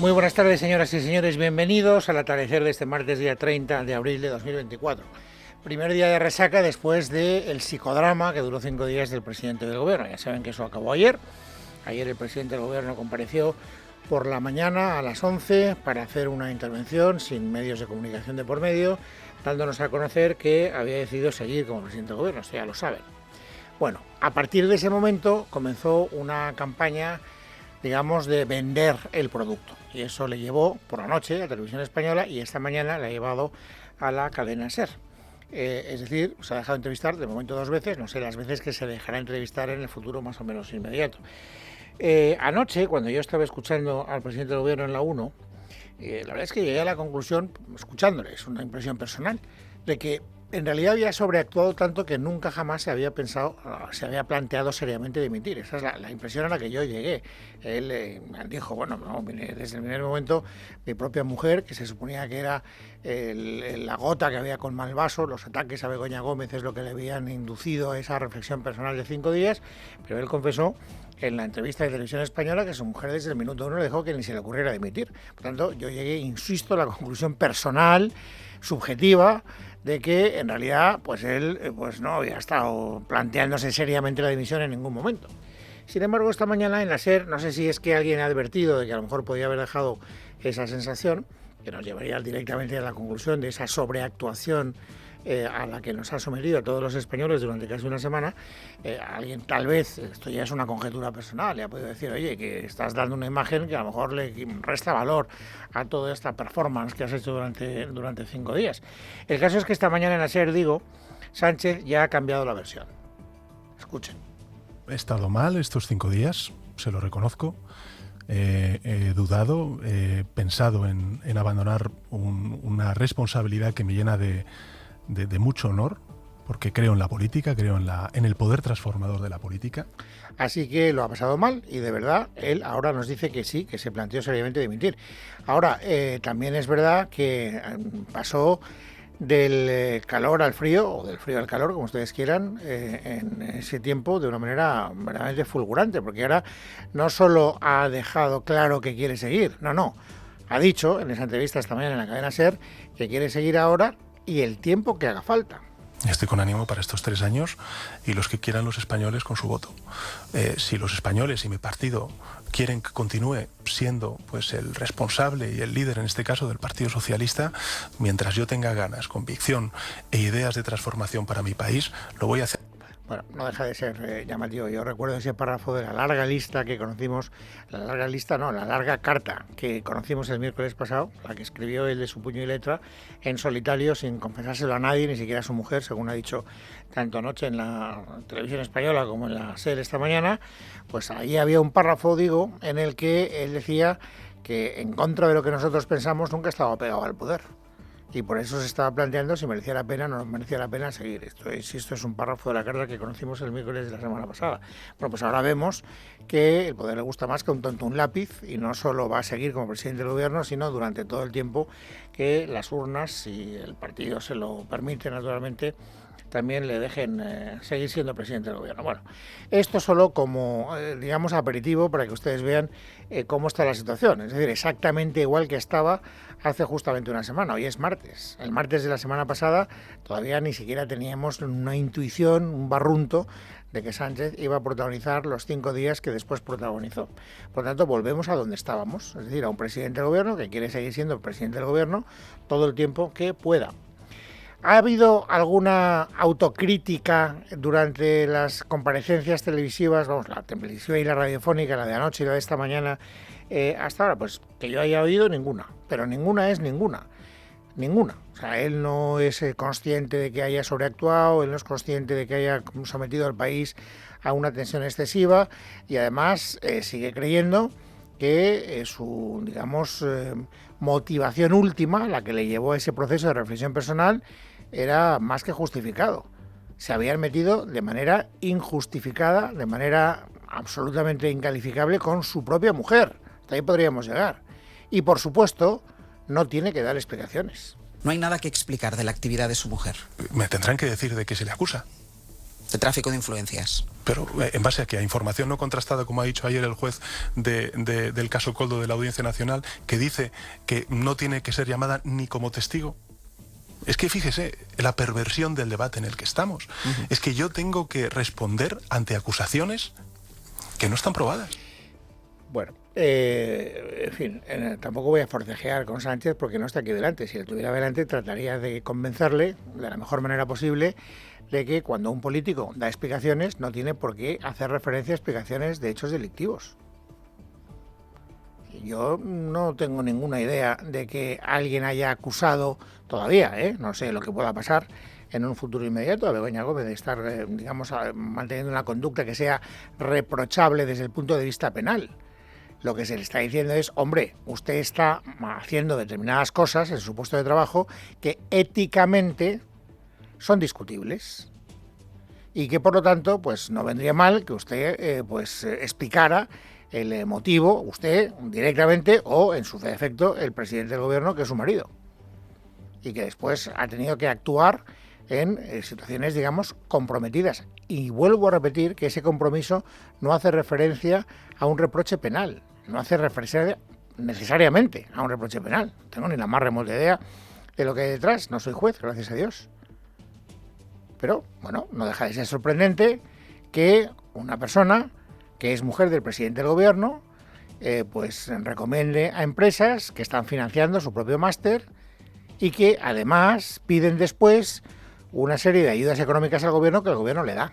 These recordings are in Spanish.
Muy buenas tardes, señoras y señores. Bienvenidos al atardecer de este martes, día 30 de abril de 2024. Primer día de resaca después del psicodrama que duró 5 días del presidente del gobierno. Ya saben que eso acabó ayer. Ayer el presidente del gobierno compareció por la mañana a las 11 para hacer una intervención sin medios de comunicación de por medio, dándonos a conocer que había decidido seguir como presidente del gobierno. Esto ya lo saben. Bueno, a partir de ese momento comenzó una campaña, digamos, de vender el producto. Y eso le llevó por la noche a Televisión Española y esta mañana le ha llevado a la cadena SER. Es decir, se ha dejado entrevistar de momento 2 veces, no sé las veces que se dejará entrevistar en el futuro más o menos inmediato. Anoche, cuando yo estaba escuchando al presidente del gobierno en la 1, la verdad es que llegué a la conclusión, escuchándole, es una impresión personal, de que en realidad había sobreactuado tanto que nunca jamás se había planteado seriamente dimitir. Esa es la impresión a la que yo llegué. Él dijo, bueno, no, desde el primer momento mi propia mujer, que se suponía que era la gota que había colmado el vaso, los ataques a Begoña Gómez es lo que le habían inducido a esa reflexión personal de 5 días, pero él confesó en la entrevista de Televisión Española que su mujer desde el minuto 1 le dejó que ni se le ocurriera dimitir. Por tanto, yo llegué, insisto, a la conclusión personal, subjetiva, de que en realidad pues él no había estado planteándose seriamente la dimisión en ningún momento. Sin embargo, esta mañana en la SER, no sé si es que alguien ha advertido de que a lo mejor podía haber dejado esa sensación, que nos llevaría directamente a la conclusión de esa sobreactuación a la que nos ha sometido a todos los españoles durante casi una semana. Alguien, tal vez, esto ya es una conjetura personal, le ha podido decir, oye, que estás dando una imagen que a lo mejor le resta valor a toda esta performance que has hecho durante 5 días. El caso es que esta mañana en la SER, Sánchez ya ha cambiado la versión. Escuchen. He estado mal estos 5 días, se lo reconozco. He dudado, he pensado en abandonar una responsabilidad que me llena de mucho honor, porque creo en la política, creo en el poder transformador de la política. Así que lo ha pasado mal y de verdad él ahora nos dice que sí, que se planteó seriamente dimitir. Ahora, también es verdad que pasó del calor al frío, o del frío al calor, como ustedes quieran, en ese tiempo de una manera verdaderamente fulgurante, porque ahora no solo ha dejado claro que quiere seguir, no, ha dicho en esa entrevista esta mañana en la cadena SER que quiere seguir ahora y el tiempo que haga falta. Estoy con ánimo para estos 3 años y los que quieran los españoles con su voto. Si los españoles y mi partido quieren que continúe siendo pues el responsable y el líder, en este caso, del Partido Socialista, mientras yo tenga ganas, convicción e ideas de transformación para mi país, lo voy a hacer. Bueno, no deja de ser llamativo. Yo recuerdo ese párrafo de la larga lista que conocimos, la larga carta que conocimos el miércoles pasado, la que escribió él de su puño y letra, en solitario, sin confesárselo a nadie, ni siquiera a su mujer, según ha dicho tanto anoche en la Televisión Española como en la SER esta mañana. Pues ahí había un párrafo, en el que él decía que en contra de lo que nosotros pensamos nunca estaba pegado al poder. Y por eso se estaba planteando si merecía la pena o no merecía la pena seguir. Esto es un párrafo de la carta que conocimos el miércoles de la semana pasada. Bueno, pues ahora vemos que el poder le gusta más que un tonto un lápiz y no solo va a seguir como presidente del gobierno, sino durante todo el tiempo que las urnas, si el partido se lo permite naturalmente, también le dejen seguir siendo presidente del gobierno. Bueno, esto solo como, digamos, aperitivo para que ustedes vean cómo está la situación. Es decir, exactamente igual que estaba hace justamente una semana. Hoy es martes. El martes de la semana pasada todavía ni siquiera teníamos una intuición, un barrunto de que Sánchez iba a protagonizar los 5 días que después protagonizó. Por lo tanto, volvemos a donde estábamos. Es decir, a un presidente del gobierno que quiere seguir siendo presidente del gobierno todo el tiempo que pueda. ¿Ha habido alguna autocrítica durante las comparecencias televisivas, la televisiva y la radiofónica, la de anoche y la de esta mañana, hasta ahora? Pues que yo haya oído ninguna, pero ninguna es ninguna. O sea, él no es consciente de que haya sobreactuado, él no es consciente de que haya sometido al país a una tensión excesiva y además sigue creyendo que su, digamos, motivación última, la que le llevó a ese proceso de reflexión personal, era más que justificado. Se habían metido de manera injustificada, de manera absolutamente incalificable con su propia mujer. Hasta ahí podríamos llegar. Y por supuesto, no tiene que dar explicaciones. No hay nada que explicar de la actividad de su mujer. Me tendrán que decir de qué se le acusa. de tráfico de influencias. Pero en base a que a información no contrastada, como ha dicho ayer el juez del caso Koldo de la Audiencia Nacional, que dice que no tiene que ser llamada ni como testigo. Es que fíjese, la perversión del debate en el que estamos. Es que yo tengo que responder ante acusaciones que no están probadas. Bueno, en fin, tampoco voy a forcejear con Sánchez porque no está aquí delante. Si lo tuviera delante, trataría de convencerle de la mejor manera posible de que cuando un político da explicaciones no tiene por qué hacer referencia a explicaciones de hechos delictivos. Yo no tengo ninguna idea de que alguien haya acusado todavía, no sé lo que pueda pasar en un futuro inmediato a Begoña Gómez de estar, digamos, manteniendo una conducta que sea reprochable desde el punto de vista penal. Lo que se le está diciendo es, hombre, usted está haciendo determinadas cosas en su puesto de trabajo que éticamente son discutibles y que por lo tanto pues no vendría mal que usted explicara el motivo, usted directamente o en su defecto el presidente del gobierno, que es su marido, y que después ha tenido que actuar en situaciones, digamos, comprometidas. Y vuelvo a repetir que ese compromiso no hace referencia a un reproche penal, no hace referencia necesariamente a un reproche penal. No tengo ni la más remota idea de lo que hay detrás, no soy juez, gracias a Dios. Pero, bueno, no deja de ser sorprendente que una persona que es mujer del presidente del gobierno, pues recomiende a empresas que están financiando su propio máster y que además piden después una serie de ayudas económicas al gobierno que el gobierno le da.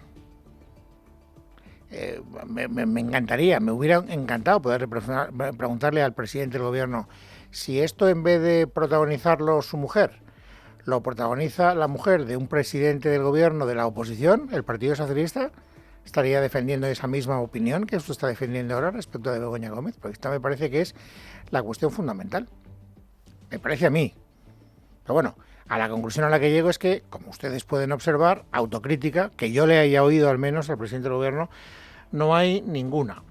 Me encantaría, me hubiera encantado poder preguntarle al presidente del gobierno si esto, en vez de protagonizarlo su mujer, lo protagoniza la mujer de un presidente del gobierno de la oposición, el Partido Socialista, estaría defendiendo esa misma opinión que usted está defendiendo ahora respecto de Begoña Gómez, porque esta me parece que es la cuestión fundamental. Me parece a mí. Pero bueno, a la conclusión a la que llego es que, como ustedes pueden observar, autocrítica, que yo le haya oído al menos al presidente del gobierno, no hay ninguna.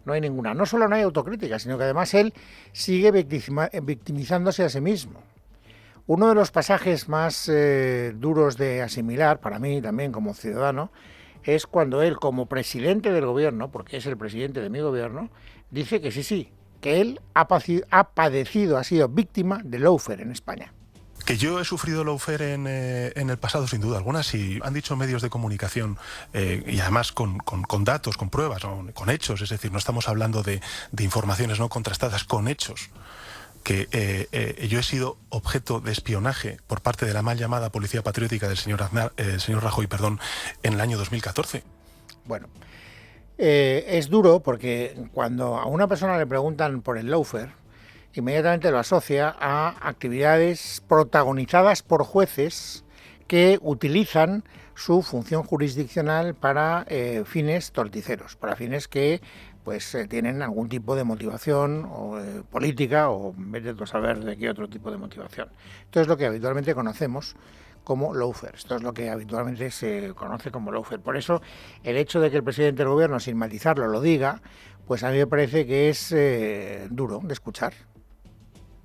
No hay ninguna. No solo no hay autocrítica, sino que además él sigue victimizándose a sí mismo. Uno de los pasajes más duros de asimilar, para mí también como ciudadano, es cuando él, como presidente del gobierno, porque es el presidente de mi gobierno, dice que sí, que él ha padecido, ha sido víctima de lawfare en España. Que yo he sufrido lawfare en el pasado, sin duda alguna, sí. Han dicho medios de comunicación, y además con datos, con pruebas, con hechos, es decir, no estamos hablando de informaciones no contrastadas, con hechos, que yo he sido objeto de espionaje por parte de la mal llamada Policía Patriótica del señor Rajoy, en el año 2014. Bueno, es duro porque cuando a una persona le preguntan por el lawfare, inmediatamente lo asocia a actividades protagonizadas por jueces que utilizan su función jurisdiccional para fines torticeros, para fines que pues tienen algún tipo de motivación política o vete a saber de qué otro tipo de motivación. Esto es lo que habitualmente conocemos como lawfare. Esto es lo que habitualmente se conoce como lawfare. Por eso, el hecho de que el presidente del gobierno, sin matizarlo, lo diga, pues a mí me parece que es duro de escuchar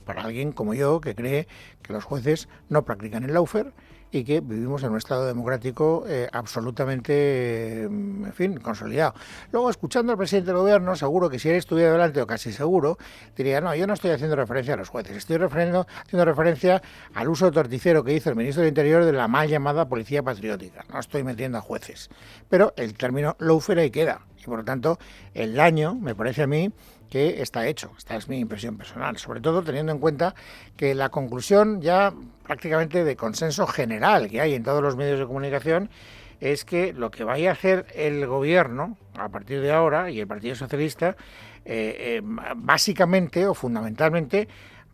para alguien como yo, que cree que los jueces no practican el lawfare y que vivimos en un Estado democrático absolutamente, en fin, consolidado. Luego, escuchando al presidente del gobierno, seguro que si él estuviera delante, o casi seguro, diría, no, yo no estoy haciendo referencia a los jueces, estoy haciendo referencia al uso torticero que hizo el ministro del Interior de la mal llamada Policía Patriótica. No estoy metiendo a jueces. Pero el término lawfare ahí queda. Y por lo tanto, el daño, me parece a mí, que está hecho. Esta es mi impresión personal, sobre todo teniendo en cuenta que la conclusión ya prácticamente de consenso general que hay en todos los medios de comunicación es que lo que vaya a hacer el gobierno a partir de ahora y el Partido Socialista básicamente o fundamentalmente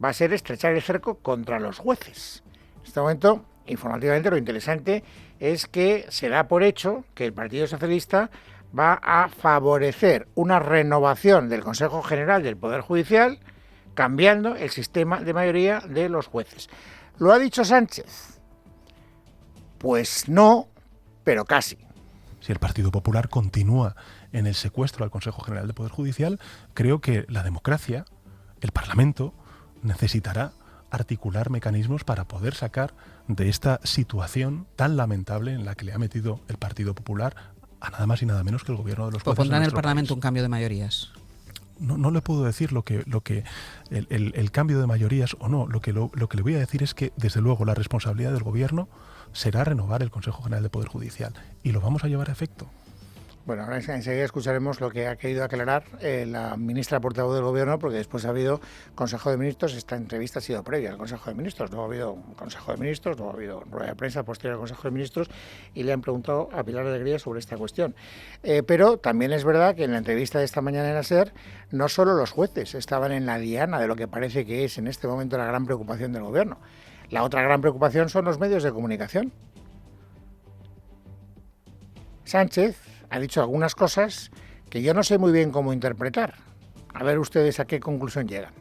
va a ser estrechar el cerco contra los jueces. En este momento, informativamente, lo interesante es que se da por hecho que el Partido Socialista va a favorecer una renovación del Consejo General del Poder Judicial, cambiando el sistema de mayoría de los jueces. ¿Lo ha dicho Sánchez? Pues no, pero casi. Si el Partido Popular continúa en el secuestro al Consejo General del Poder Judicial, creo que la democracia, el Parlamento, necesitará articular mecanismos para poder sacar de esta situación tan lamentable en la que le ha metido el Partido Popular a nada más y nada menos que el gobierno de los jueces. ¿Propondrán en el Parlamento un cambio de mayorías? No le puedo decir el cambio de mayorías o no. Lo que le voy a decir es que, desde luego, la responsabilidad del gobierno será renovar el Consejo General del Poder Judicial y lo vamos a llevar a efecto. Bueno, ahora enseguida escucharemos lo que ha querido aclarar la ministra portavoz del Gobierno, porque después ha habido Consejo de Ministros. Esta entrevista ha sido previa al Consejo de Ministros. Luego ha habido Consejo de Ministros, luego ha habido rueda de prensa posterior al Consejo de Ministros y le han preguntado a Pilar Alegría sobre esta cuestión. Pero también es verdad que en la entrevista de esta mañana en la SER, no solo los jueces estaban en la diana de lo que parece que es en este momento la gran preocupación del Gobierno. La otra gran preocupación son los medios de comunicación. Sánchez ha dicho algunas cosas que yo no sé muy bien cómo interpretar. A ver ustedes a qué conclusión llegan.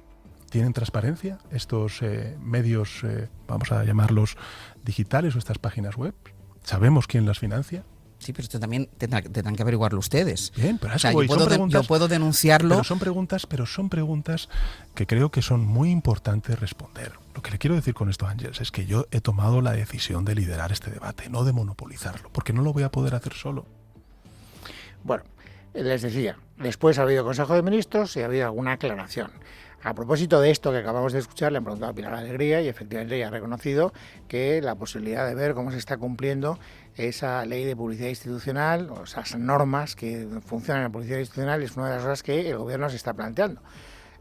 ¿Tienen transparencia estos medios, vamos a llamarlos digitales, o estas páginas web? ¿Sabemos quién las financia? Sí, pero esto también tendrán que averiguarlo ustedes. Bien, pero yo puedo denunciarlo. Pero son preguntas que creo que son muy importantes responder. Lo que le quiero decir con esto, Ángels, es que yo he tomado la decisión de liderar este debate, no de monopolizarlo, porque no lo voy a poder hacer solo. Bueno, les decía, después ha habido Consejo de Ministros y ha habido alguna aclaración. A propósito de esto que acabamos de escuchar, le han preguntado a Pilar Alegría y efectivamente ella ha reconocido que la posibilidad de ver cómo se está cumpliendo esa ley de publicidad institucional, o esas normas que funcionan en la publicidad institucional, es una de las cosas que el Gobierno se está planteando.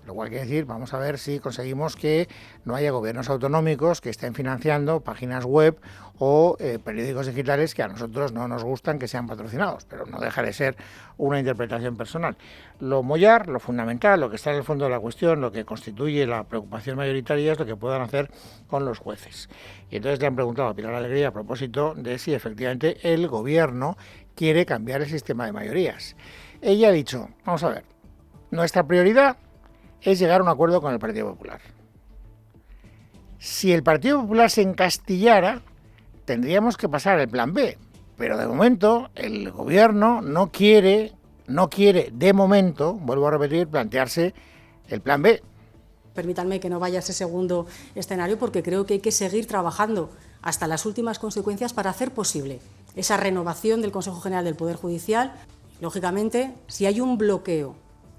Lo cual quiere decir, vamos a ver si conseguimos que no haya gobiernos autonómicos que estén financiando páginas web o periódicos digitales que a nosotros no nos gustan que sean patrocinados, pero no deja de ser una interpretación personal. Lo mollar, lo fundamental, lo que está en el fondo de la cuestión, lo que constituye la preocupación mayoritaria es lo que puedan hacer con los jueces. Y entonces le han preguntado a Pilar Alegría a propósito de si efectivamente el Gobierno quiere cambiar el sistema de mayorías. Ella ha dicho, vamos a ver, nuestra prioridad es llegar a un acuerdo con el Partido Popular. Si el Partido Popular se encastillara, tendríamos que pasar al plan B, pero de momento el Gobierno no quiere de momento, vuelvo a repetir, plantearse el plan B. Permítanme que no vaya a ese segundo escenario porque creo que hay que seguir trabajando hasta las últimas consecuencias para hacer posible esa renovación del Consejo General del Poder Judicial. Lógicamente, si hay un bloqueo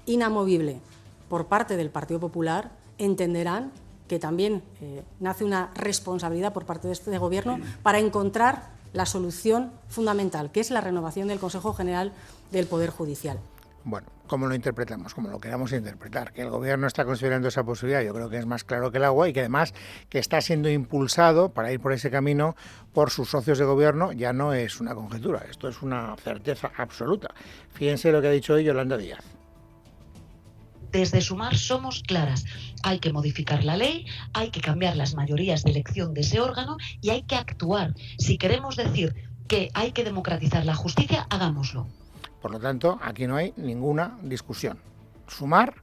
inamovible por parte del Partido Popular, entenderán que también nace una responsabilidad por parte de este Gobierno para encontrar la solución fundamental, que es la renovación del Consejo General del Poder Judicial. Bueno, ¿cómo lo interpretamos? Como lo queramos interpretar. Que el Gobierno está considerando esa posibilidad, yo creo que es más claro que el agua y que además que está siendo impulsado para ir por ese camino por sus socios de Gobierno, ya no es una conjetura, esto es una certeza absoluta. Fíjense lo que ha dicho hoy Yolanda Díaz. Desde Sumar somos claras. Hay que modificar la ley, hay que cambiar las mayorías de elección de ese órgano y hay que actuar. Si queremos decir que hay que democratizar la justicia, hagámoslo. Por lo tanto, aquí no hay ninguna discusión. Sumar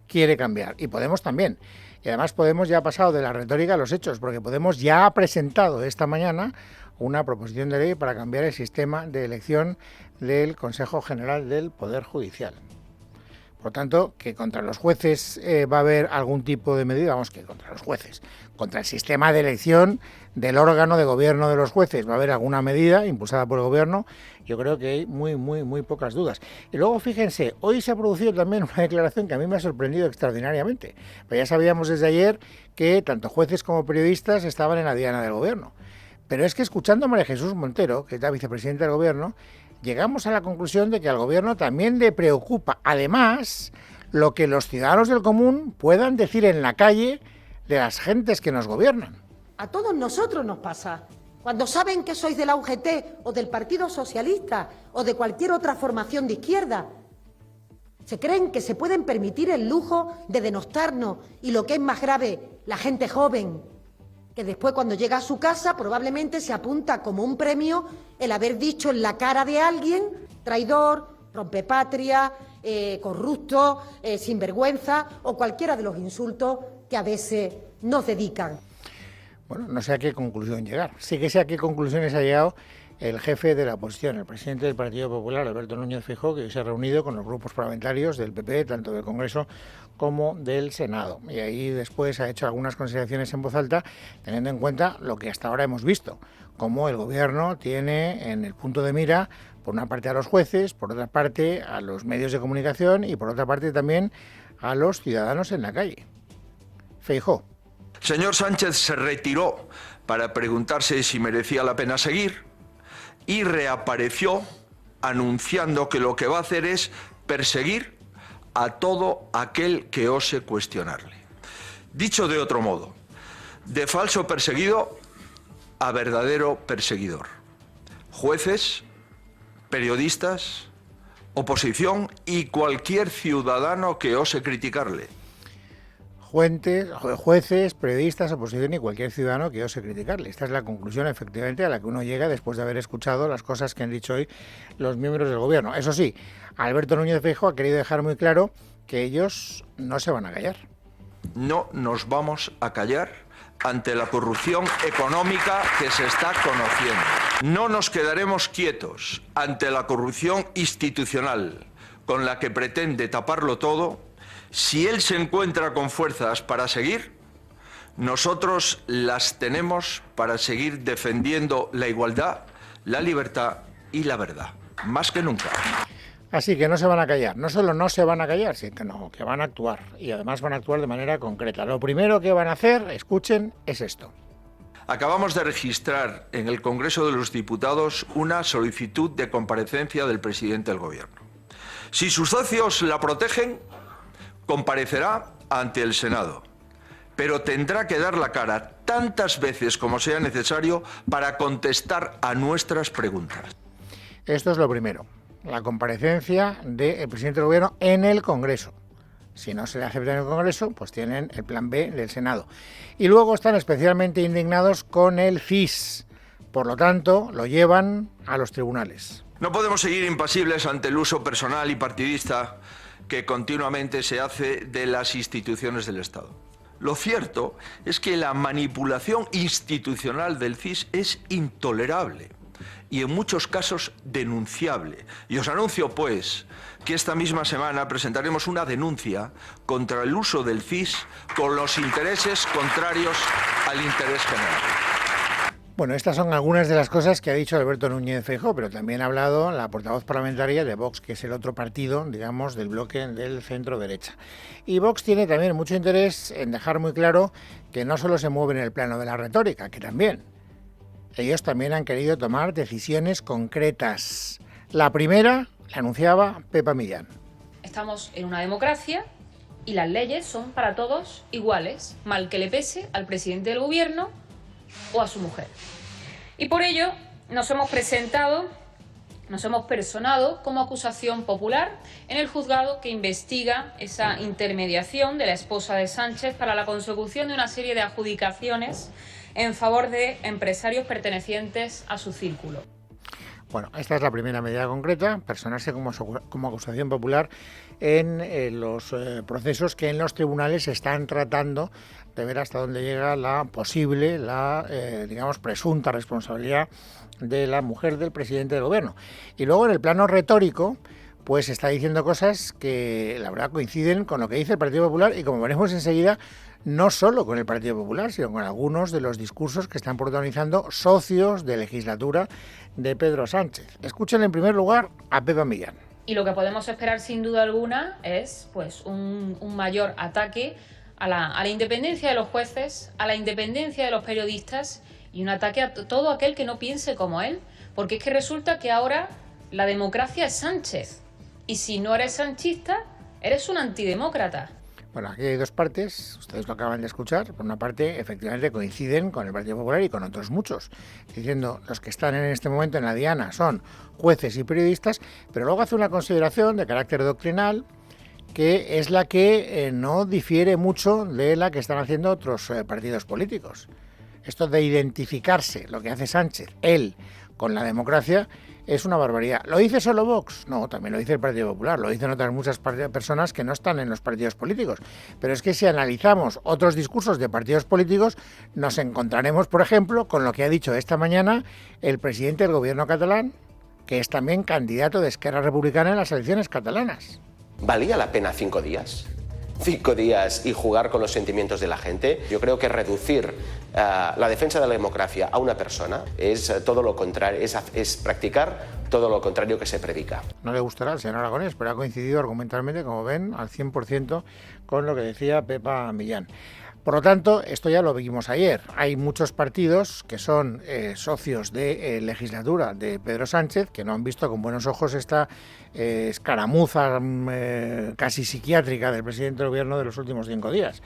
quiere cambiar y Podemos también. Y además Podemos ya ha pasado de la retórica a los hechos, porque Podemos ya ha presentado esta mañana una proposición de ley para cambiar el sistema de elección del Consejo General del Poder Judicial. Por lo tanto, que contra los jueces va a haber algún tipo de medida, vamos, que contra los jueces, contra el sistema de elección del órgano de gobierno de los jueces va a haber alguna medida impulsada por el Gobierno, yo creo que hay muy pocas dudas. Y luego, fíjense, hoy se ha producido también una declaración que a mí me ha sorprendido extraordinariamente. Pues ya sabíamos desde ayer que tanto jueces como periodistas estaban en la diana del Gobierno. Pero es que escuchando a María Jesús Montero, que es la vicepresidenta del Gobierno, llegamos a la conclusión de que al Gobierno también le preocupa, además, lo que los ciudadanos del común puedan decir en la calle de las gentes que nos gobiernan. A todos nosotros nos pasa. Cuando saben que sois de la UGT o del Partido Socialista o de cualquier otra formación de izquierda, se creen que se pueden permitir el lujo de denostarnos y, lo que es más grave, la gente joven, que después cuando llega a su casa probablemente se apunta como un premio el haber dicho en la cara de alguien traidor, rompepatria, corrupto, sinvergüenza o cualquiera de los insultos que a veces nos dedican. Bueno, no sé a qué conclusión llegar. Sí que sé a qué conclusiones ha llegado el jefe de la oposición, el presidente del Partido Popular, Alberto Núñez Feijóo, que hoy se ha reunido con los grupos parlamentarios del PP, tanto del Congreso como del Senado. Y ahí después ha hecho algunas consideraciones en voz alta, teniendo en cuenta lo que hasta ahora hemos visto, cómo el Gobierno tiene en el punto de mira, por una parte a los jueces, por otra parte a los medios de comunicación y por otra parte también a los ciudadanos en la calle. Feijóo. Señor Sánchez se retiró para preguntarse si merecía la pena seguir y reapareció anunciando que lo que va a hacer es perseguir a todo aquel que ose cuestionarle. Dicho de otro modo, de falso perseguido a verdadero perseguidor. Jueces, periodistas, oposición y cualquier ciudadano que ose criticarle. Jueces, periodistas, oposición y cualquier ciudadano que ose criticarle. Esta es la conclusión, efectivamente, a la que uno llega después de haber escuchado las cosas que han dicho hoy los miembros del Gobierno. Eso sí, Alberto Núñez Feijóo ha querido dejar muy claro que ellos no se van a callar. No nos vamos a callar ante la corrupción económica que se está conociendo. No nos quedaremos quietos ante la corrupción institucional con la que pretende taparlo todo. Si él se encuentra con fuerzas para seguir, nosotros las tenemos para seguir defendiendo la igualdad, la libertad y la verdad, más que nunca. Así que no se van a callar. No solo no se van a callar, sino que van a actuar. Y además van a actuar de manera concreta. Lo primero que van a hacer, escuchen, es esto. Acabamos de registrar en el Congreso de los Diputados una solicitud de comparecencia del presidente del Gobierno. Si sus socios la protegen, comparecerá ante el Senado, pero tendrá que dar la cara tantas veces como sea necesario para contestar a nuestras preguntas. Esto es lo primero, la comparecencia del presidente del Gobierno en el Congreso. Si no se le acepta en el Congreso, pues tienen el plan B del Senado. Y luego están especialmente indignados con el CIS. Por lo tanto, lo llevan a los tribunales. No podemos seguir impasibles ante el uso personal y partidista que continuamente se hace de las instituciones del Estado. Lo cierto es que la manipulación institucional del CIS es intolerable y en muchos casos denunciable. Y os anuncio, pues, que esta misma semana presentaremos una denuncia contra el uso del CIS con los intereses contrarios al interés general. Bueno, estas son algunas de las cosas que ha dicho Alberto Núñez Feijóo, pero también ha hablado la portavoz parlamentaria de Vox, que es el otro partido, digamos, del bloque del centro-derecha. Y Vox tiene también mucho interés en dejar muy claro que no solo se mueve en el plano de la retórica, que también. Ellos también han querido tomar decisiones concretas. La primera la anunciaba Pepa Millán. Estamos en una democracia y las leyes son para todos iguales, mal que le pese al presidente del Gobierno o a su mujer. Y por ello nos hemos personado como acusación popular en el juzgado que investiga esa intermediación de la esposa de Sánchez para la consecución de una serie de adjudicaciones en favor de empresarios pertenecientes a su círculo. Bueno, esta es la primera medida concreta, personarse como acusación popular en los procesos que en los tribunales se están tratando de ver hasta dónde llega la posible, digamos, presunta responsabilidad de la mujer del presidente del Gobierno. Y luego en el plano retórico, pues está diciendo cosas que la verdad coinciden con lo que dice el Partido Popular y, como veremos enseguida, no solo con el Partido Popular, sino con algunos de los discursos que están protagonizando socios de legislatura de Pedro Sánchez. Escuchen en primer lugar a Pepa Millán. Y lo que podemos esperar sin duda alguna es pues un mayor ataque a la independencia de los jueces, a la independencia de los periodistas y un ataque a todo aquel que no piense como él, porque es que resulta que ahora la democracia es Sánchez y si no eres sanchista, eres un antidemócrata. Bueno, aquí hay dos partes, ustedes lo acaban de escuchar. Por una parte, efectivamente coinciden con el Partido Popular y con otros muchos, diciendo los que están en este momento en la diana son jueces y periodistas, pero luego hace una consideración de carácter doctrinal que es la que no difiere mucho de la que están haciendo otros partidos políticos. Esto de identificarse, lo que hace Sánchez, él, con la democracia, es una barbaridad. ¿Lo dice solo Vox? No, también lo dice el Partido Popular, lo dicen otras muchas personas que no están en los partidos políticos. Pero es que si analizamos otros discursos de partidos políticos, nos encontraremos, por ejemplo, con lo que ha dicho esta mañana el presidente del Gobierno catalán, que es también candidato de Esquerra Republicana en las elecciones catalanas. ¿Valía la pena 5 días? 5 días y jugar con los sentimientos de la gente. Yo creo que reducir la defensa de la democracia a una persona es todo lo contrario, es practicar todo lo contrario que se predica. No le gustará al señor Aragonés, pero ha coincidido argumentalmente, como ven, al 100% con lo que decía Pepa Millán. Por lo tanto, esto ya lo vimos ayer. Hay muchos partidos que son socios de legislatura de Pedro Sánchez que no han visto con buenos ojos esta escaramuza casi psiquiátrica del presidente del gobierno de los últimos 5 días.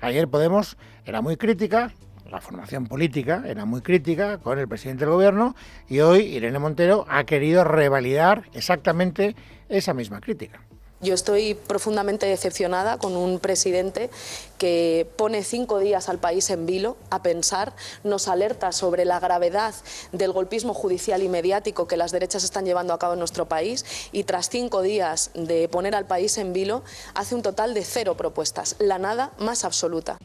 Ayer Podemos era muy crítica, la formación política era muy crítica con el presidente del gobierno, y hoy Irene Montero ha querido revalidar exactamente esa misma crítica. Yo estoy profundamente decepcionada con un presidente que pone 5 días al país en vilo a pensar, nos alerta sobre la gravedad del golpismo judicial y mediático que las derechas están llevando a cabo en nuestro país, y tras 5 días de poner al país en vilo hace un total de 0 propuestas, la nada más absoluta.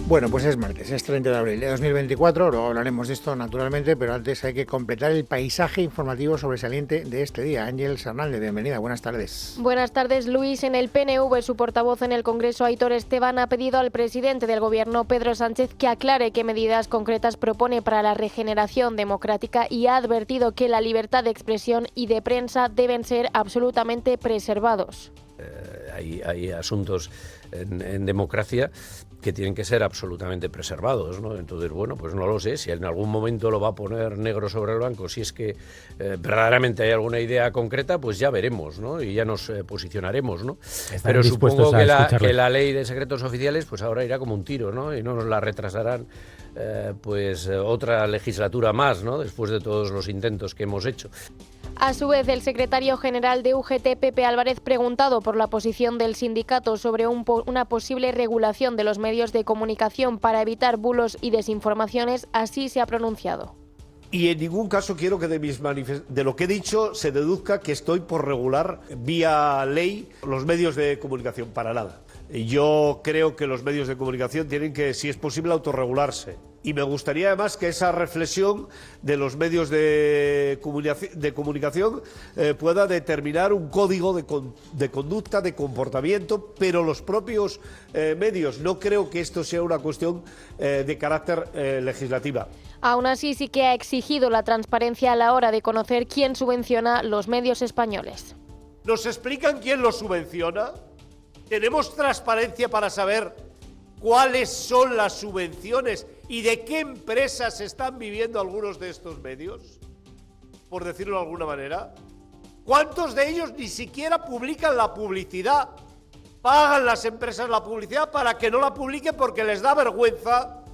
Bueno, pues es martes, es 30 de abril de 2024, luego hablaremos de esto naturalmente, pero antes hay que completar el paisaje informativo sobresaliente de este día. Ángeles Hernández, bienvenida, buenas tardes. Buenas tardes, Luis. En el PNV, su portavoz en el Congreso, Aitor Esteban, ha pedido al presidente del Gobierno, Pedro Sánchez, que aclare qué medidas concretas propone para la regeneración democrática, y ha advertido que la libertad de expresión y de prensa deben ser absolutamente preservados. Hay asuntos en democracia que tienen que ser absolutamente preservados, ¿no? Entonces, bueno, pues no lo sé, si en algún momento lo va a poner negro sobre blanco, si es que verdaderamente hay alguna idea concreta, pues ya veremos, ¿no? Y ya nos posicionaremos, ¿no? Pero supongo que la ley de secretos oficiales, pues ahora irá como un tiro, ¿no? Y no nos la retrasarán otra legislatura más, ¿no? Después de todos los intentos que hemos hecho. A su vez, el secretario general de UGT, Pepe Álvarez, preguntado por la posición del sindicato sobre una posible regulación de los medios de comunicación para evitar bulos y desinformaciones, así se ha pronunciado. Y en ningún caso quiero que de lo que he dicho se deduzca que estoy por regular vía ley los medios de comunicación, para nada. Yo creo que los medios de comunicación tienen que, si es posible, autorregularse. Y me gustaría además que esa reflexión de los medios de comunicación pueda determinar un código de conducta, de comportamiento, pero los propios medios. No creo que esto sea una cuestión de carácter legislativa. Aún así, sí que ha exigido la transparencia a la hora de conocer quién subvenciona los medios españoles. ¿Nos explican quién los subvenciona? ¿Tenemos transparencia para saber cuáles son las subvenciones y de qué empresas están viviendo algunos de estos medios? Por decirlo de alguna manera. ¿Cuántos de ellos ni siquiera publican la publicidad? Pagan las empresas la publicidad para que no la publiquen porque les da vergüenza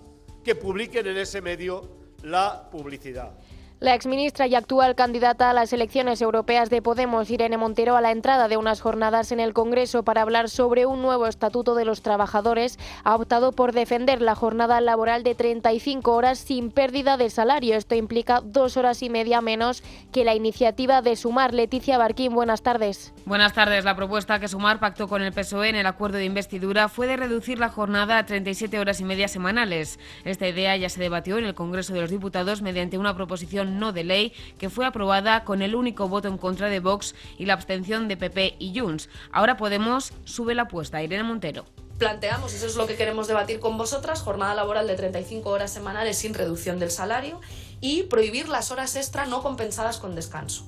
que publiquen en ese medio la publicidad. La exministra y actual candidata a las elecciones europeas de Podemos, Irene Montero, a la entrada de unas jornadas en el Congreso para hablar sobre un nuevo estatuto de los trabajadores, ha optado por defender la jornada laboral de 35 horas sin pérdida de salario. Esto implica 2 horas y media menos que la iniciativa de Sumar. Leticia Barquín, buenas tardes. Buenas tardes. La propuesta que Sumar pactó con el PSOE en el acuerdo de investidura fue de reducir la jornada a 37 horas y media semanales. Esta idea ya se debatió en el Congreso de los Diputados mediante una proposición no de ley que fue aprobada con el único voto en contra de Vox y la abstención de PP y Junts. Ahora Podemos sube la apuesta. Irene Montero. Planteamos, eso es lo que queremos debatir con vosotras, jornada laboral de 35 horas semanales sin reducción del salario y prohibir las horas extra no compensadas con descanso.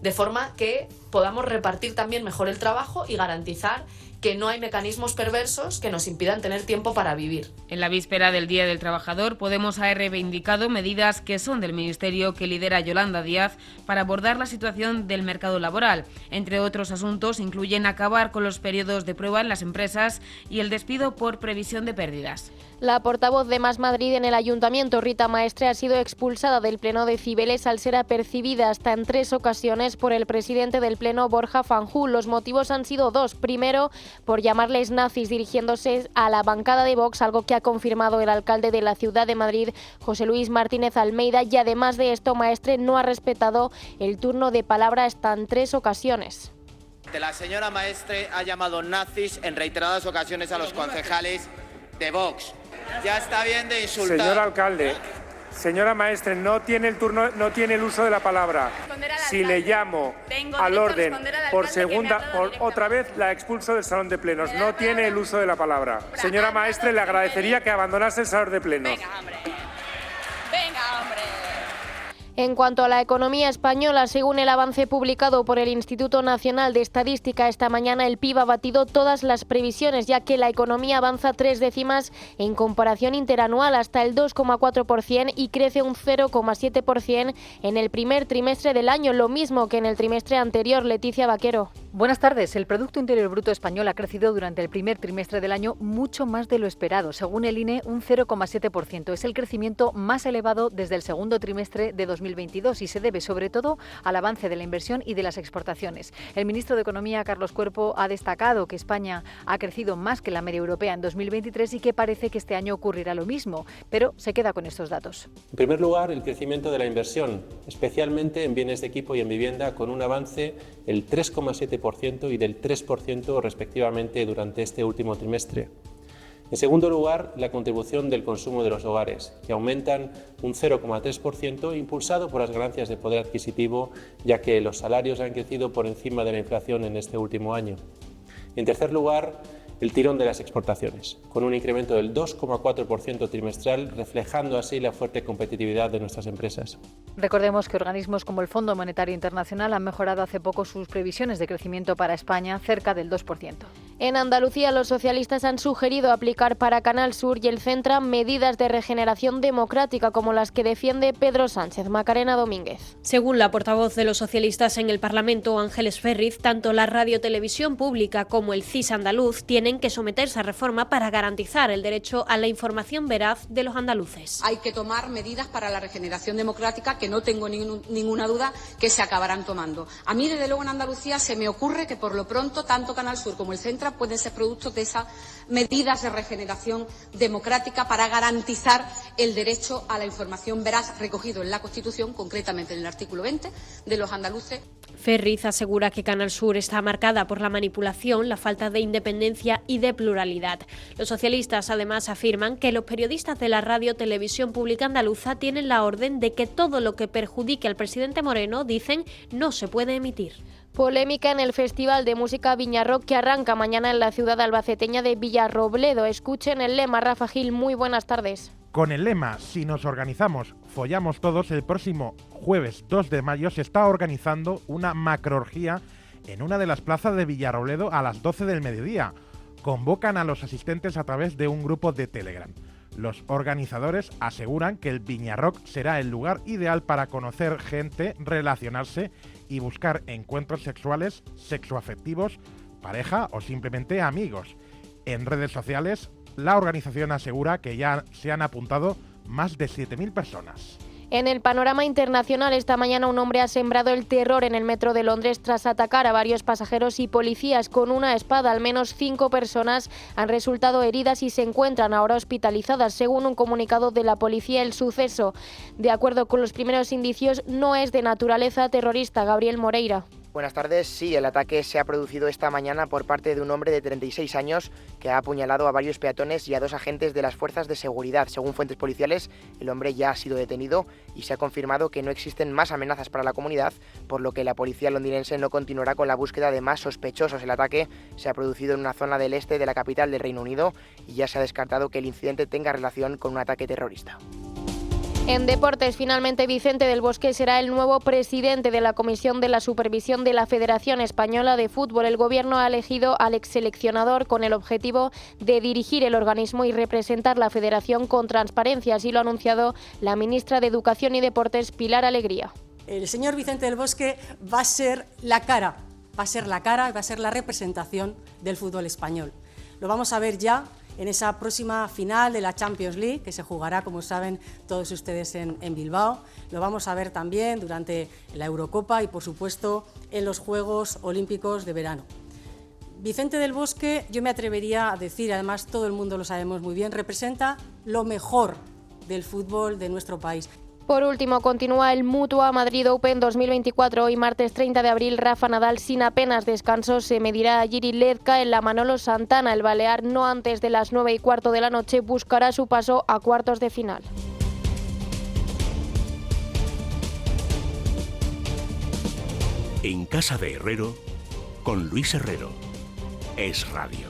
De forma que podamos repartir también mejor el trabajo y garantizar que no hay mecanismos perversos que nos impidan tener tiempo para vivir. En la víspera del Día del Trabajador, Podemos ha reivindicado medidas que son del ministerio que lidera Yolanda Díaz para abordar la situación del mercado laboral. Entre otros asuntos, incluyen acabar con los periodos de prueba en las empresas y el despido por previsión de pérdidas. La portavoz de Más Madrid en el Ayuntamiento, Rita Maestre, ha sido expulsada del Pleno de Cibeles al ser apercibida hasta en 3 ocasiones por el presidente del Pleno, Borja Fanjul. Los motivos han sido 2. Primero, por llamarles nazis dirigiéndose a la bancada de Vox, algo que ha confirmado el alcalde de la ciudad de Madrid, José Luis Martínez Almeida, y además de esto, Maestre no ha respetado el turno de palabra hasta en 3 ocasiones. La señora Maestre ha llamado nazis en reiteradas ocasiones a los concejales de Vox. Ya está bien de insultar. Señor alcalde, señora Maestre, no tiene el uso de la palabra. Si le llamo al orden por otra vez, la expulso del salón de plenos. No tiene el uso de la palabra. Señora Maestre, le agradecería que abandonase el salón de plenos. Venga, hombre. En cuanto a la economía española, según el avance publicado por el Instituto Nacional de Estadística esta mañana, el PIB ha batido todas las previsiones, ya que la economía avanza 3 décimas en comparación interanual hasta el 2,4% y crece un 0,7% en el primer trimestre del año, lo mismo que en el trimestre anterior. Leticia Vaquero. Buenas tardes. El Producto Interior Bruto español ha crecido durante el primer trimestre del año mucho más de lo esperado. Según el INE, un 0,7%. Es el crecimiento más elevado desde el segundo trimestre de 2022 y se debe sobre todo al avance de la inversión y de las exportaciones. El ministro de Economía, Carlos Cuerpo, ha destacado que España ha crecido más que la media europea en 2023 y que parece que este año ocurrirá lo mismo, pero se queda con estos datos. En primer lugar, el crecimiento de la inversión, especialmente en bienes de equipo y en vivienda, con un avance del 3,7% y del 3% respectivamente durante este último trimestre. En segundo lugar, la contribución del consumo de los hogares, que aumentan un 0,3%, impulsado por las ganancias de poder adquisitivo, ya que los salarios han crecido por encima de la inflación en este último año. En tercer lugar, el tirón de las exportaciones, con un incremento del 2,4% trimestral, reflejando así la fuerte competitividad de nuestras empresas. Recordemos que organismos como el Fondo Monetario Internacional han mejorado hace poco sus previsiones de crecimiento para España cerca del 2%. En Andalucía, los socialistas han sugerido aplicar para Canal Sur y el Centra medidas de regeneración democrática como las que defiende Pedro Sánchez. Macarena Domínguez. Según la portavoz de los socialistas en el Parlamento, Ángeles Ferriz, tanto la radiotelevisión pública como el CIS andaluz tienen que someterse a reforma para garantizar el derecho a la información veraz de los andaluces. Hay que tomar medidas para la regeneración democrática que no tengo ninguna duda que se acabarán tomando. A mí, desde luego, en Andalucía se me ocurre que por lo pronto tanto Canal Sur como el Centra pueden ser productos de esas medidas de regeneración democrática para garantizar el derecho a la información veraz recogido en la Constitución, concretamente en el artículo 20 de los andaluces. Ferriz asegura que Canal Sur está marcada por la manipulación, la falta de independencia y de pluralidad. Los socialistas además afirman que los periodistas de la radio-televisión pública andaluza tienen la orden de que todo lo que perjudique al presidente Moreno, dicen, no se puede emitir. Polémica en el Festival de Música Viñarrock que arranca mañana en la ciudad albaceteña de Villarrobledo. Escuchen el lema. Rafa Gil, muy buenas tardes. Con el lema "Si nos organizamos, follamos todos", el próximo jueves 2 de mayo se está organizando una macroorgía en una de las plazas de Villarrobledo a las 12 del mediodía. Convocan a los asistentes a través de un grupo de Telegram. Los organizadores aseguran que el Viñarrock será el lugar ideal para conocer gente, relacionarse y buscar encuentros sexuales, sexoafectivos, pareja o simplemente amigos. En redes sociales, la organización asegura que ya se han apuntado más de 7.000 personas. En el panorama internacional, esta mañana un hombre ha sembrado el terror en el metro de Londres tras atacar a varios pasajeros y policías con una espada. Al menos 5 personas han resultado heridas y se encuentran ahora hospitalizadas. Según un comunicado de la policía, el suceso, de acuerdo con los primeros indicios, no es de naturaleza terrorista. Gabriel Moreira. Buenas tardes. Sí, el ataque se ha producido esta mañana por parte de un hombre de 36 años que ha apuñalado a varios peatones y a 2 agentes de las fuerzas de seguridad. Según fuentes policiales, el hombre ya ha sido detenido y se ha confirmado que no existen más amenazas para la comunidad, por lo que la policía londinense no continuará con la búsqueda de más sospechosos. El ataque se ha producido en una zona del este de la capital del Reino Unido y ya se ha descartado que el incidente tenga relación con un ataque terrorista. En deportes, finalmente Vicente del Bosque será el nuevo presidente de la Comisión de la Supervisión de la Federación Española de Fútbol. El Gobierno ha elegido al exseleccionador con el objetivo de dirigir el organismo y representar la Federación con transparencia. Así lo ha anunciado la ministra de Educación y Deportes, Pilar Alegría. El señor Vicente del Bosque va a ser la cara, va a ser la representación del fútbol español. Lo vamos a ver ya en esa próxima final de la Champions League, que se jugará, como saben todos ustedes, en Bilbao. Lo vamos a ver también durante la Eurocopa y, por supuesto, en los Juegos Olímpicos de verano. Vicente del Bosque, yo me atrevería a decir, además todo el mundo lo sabemos muy bien, representa lo mejor del fútbol de nuestro país. Por último, continúa el Mutua Madrid Open 2024. Hoy, martes 30 de abril, Rafa Nadal, sin apenas descanso, se medirá a Jiri Ledka en la Manolo Santana. El balear, no antes de las 9:15 de la noche, buscará su paso a cuartos de final. En casa de Herrero, con Luis Herrero. Es Radio.